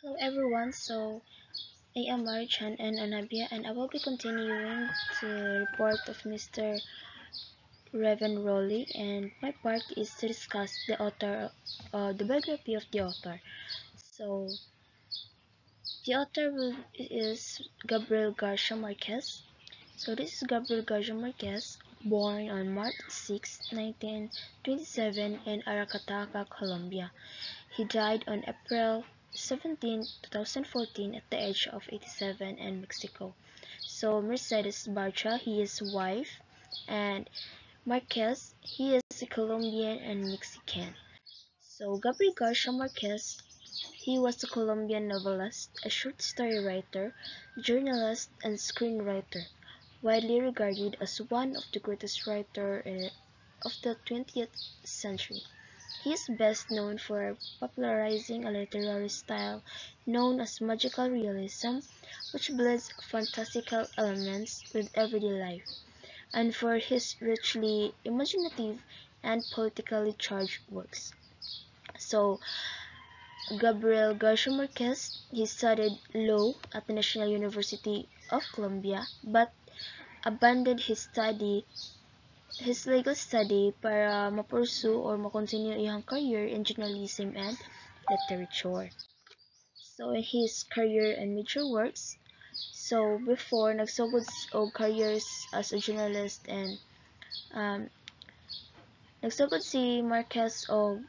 Hello everyone, I am Marichan and Anabia and I will be continuing the report of Mr. Revan Rowley, and my part is to discuss the biography of the author. So the is Gabriel Garcia Marquez. So this is Gabriel Garcia Marquez, born on March 6, 1927 in Aracataca, Colombia. He died on April 17, 2014 at the age of 87 in Mexico. So Mercedes Bartra, he is wife, and Marquez, he is a Colombian and Mexican. So Gabriel Garcia Marquez, he was a Colombian novelist, a short story writer, journalist, and screenwriter, widely regarded as one of the greatest writers of the 20th century. He is best known for popularizing a literary style known as magical realism, which blends fantastical elements with everyday life, and for his richly imaginative and politically charged works. So, Gabriel Garcia Marquez, he studied law at the National University of Colombia, but abandoned his legal study para ma-pursue or ma-continue iyang career in journalism and literature. So in his career and major works, so before nagsugod og careers as a journalist and um, nagsugod si Marquez og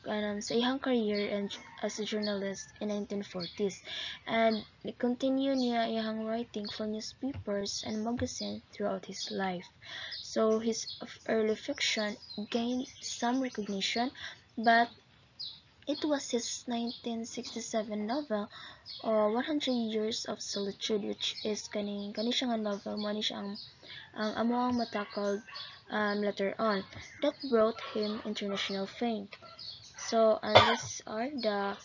sa iyang career and as a journalist in 1940s, and continue niya iyang writing for newspapers and magazine throughout his life. So his early fiction gained some recognition, but it was his 1967 novel, 100 Years of Solitude, which is kani siya nga novel, mo ni siya ang amuang matakal later on, that brought him international fame. So, and these are the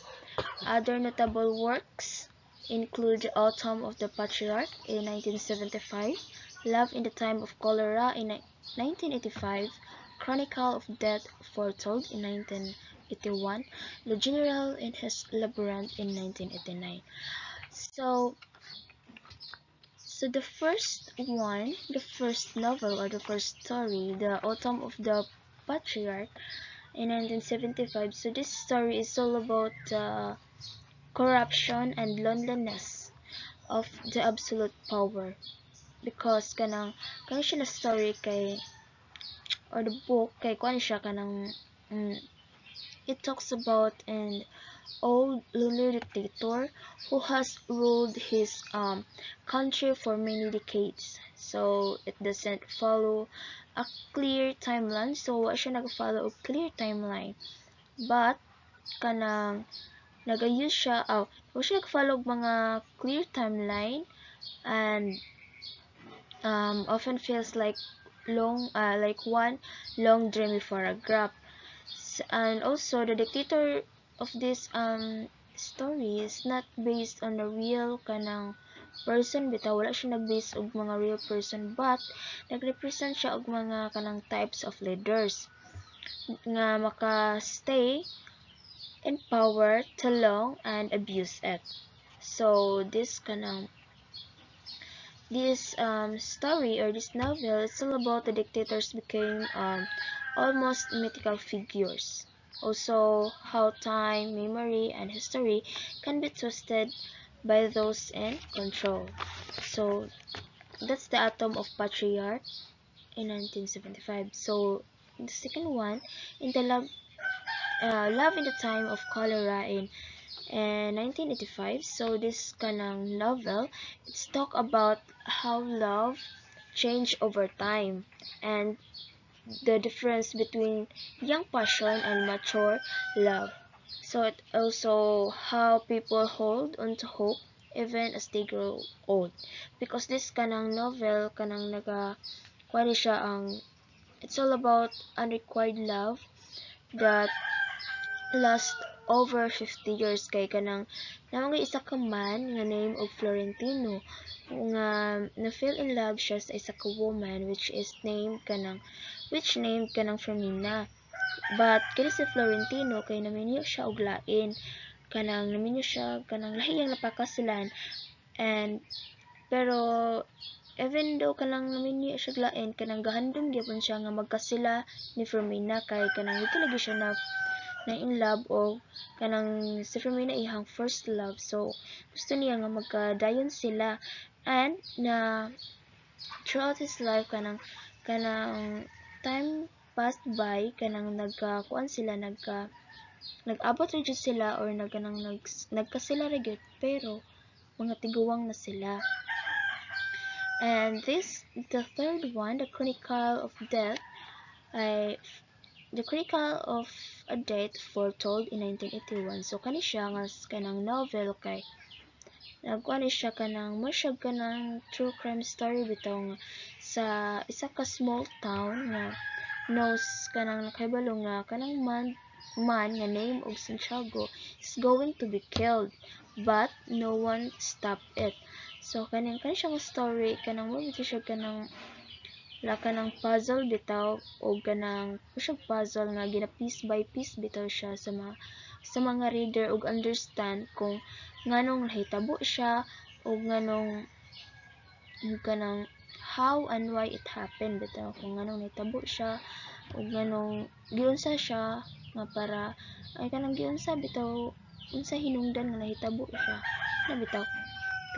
other notable works include Autumn of the Patriarch in 1975, Love in the Time of Cholera in 1985, Chronicle of Death Foretold in 1981, The General in His Labyrinth in 1989. So the first novel or the first story, The Autumn of the Patriarch in 1975. So this story is all about corruption and loneliness of the absolute power, because kanang siya na story kay, or the book kay kuan siya kanang it talks about an old lonely dictator who has ruled his country for many decades. So it doesn't follow a clear timeline. So wa siya nag-follow a clear timeline. But kanang nag-use siya, wa siya nag-follow mga clear timeline, and often feels like one long dreamy paragraph. And also the dictator of this story is not based on a real kanang person bitaw, wala siya nag-base og mga real person, but nag-represent siya og mga kanang types of leaders nga maka-stay in power too long and abuse it. So this story or this novel is all about the dictators became almost mythical figures. Also, how time, memory, and history can be twisted by those in control. So that's the Atom of Patriarch in 1975. So the second one, in the Love in the Time of Cholera in 1985. So this kanang novel, it's talk about how love change over time, and the difference between young passion and mature love. So it also how people hold on to hope even as they grow old. Because this kanang novel kanang kuwari siya it's all about unrequited love that last over 50 years, kay kanang namang isa ka man nga name og Florentino nga na-feel in love siya sa isa ka woman which named kanang Fermina. But kini si Florentino kay naminyo siya og lain kanang naminyo siya kanang lahiyang napakasilan, and pero even though kanang naminyo siya lain, kanang gahandom gyapon siya nga magkasila ni Fermina kay kanang dito lagi siya na in love, o kanang si Fermina ihang first love, so gusto niya nga magkadayon sila. And na throughout his life kanang time passed by, kanang nagkakuan sila, nag-abot ra gyud sila, or nagkasila ra gyud, pero mga tiguwang na sila. And the third one, the Chronicle of Death, ay The Chronicle of a Death foretold in 1981. So kani siya nga kanang novel, kay nagkuan siya kanang mo siya kanang true crime story bitaw nga sa isa ka small town nga knows kanang nakahibalo nga kanang man nga name og Santiago is going to be killed, but no one stopped it. So kanang siya nga story, kanang mo bitaw siya kanang kanang puzzle bitaw, o kanang puzzle nga gina piece by piece bitaw siya sa mga reader, og understand kung nganong nahitabo siya, o nganong kanang how and why it happened bitaw, kung nganong nahitabo siya, o nganong giunsa siya nga para ay kanang giunsa bitaw, unsa hinungdan nga nahitabo siya na bitaw,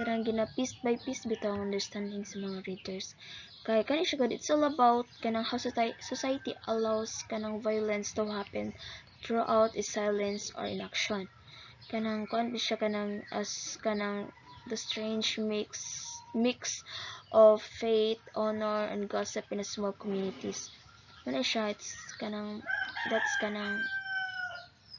kanang gina piece by piece bitaw ang understanding sa mga readers. Kay kani siya good, it's all about kanang how society allows kanang violence to happen throughout its silence or inaction. Kanang kuan siya kanang as kanang the strange mix of faith, honor, and gossip in a small communities. Kani siya, it's kanang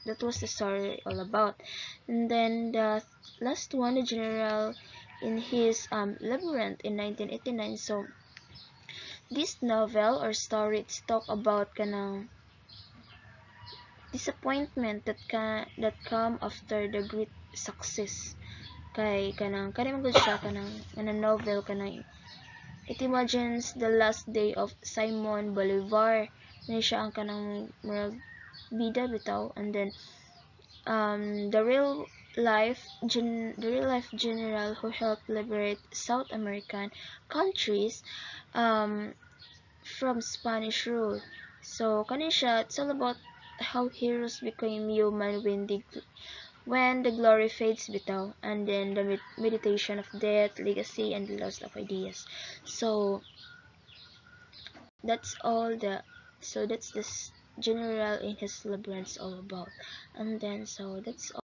that was the story all about. And then the last one, the general in his Labyrinth in 1989. So this novel or story, it's talk about kanang disappointment that come after the great success. Kay kanang magud siya kanang novel, kanang it imagines the last day of Simon Bolivar, na siya ang kanang bida bitaw, and then the real life general who helped liberate South American countries from Spanish rule. So kani siya, it's all about how heroes became human when the glory fades bitaw, and then the meditation of death, legacy, and the loss of ideas. So that's the general in his Labyrinth all about. And then so that's all.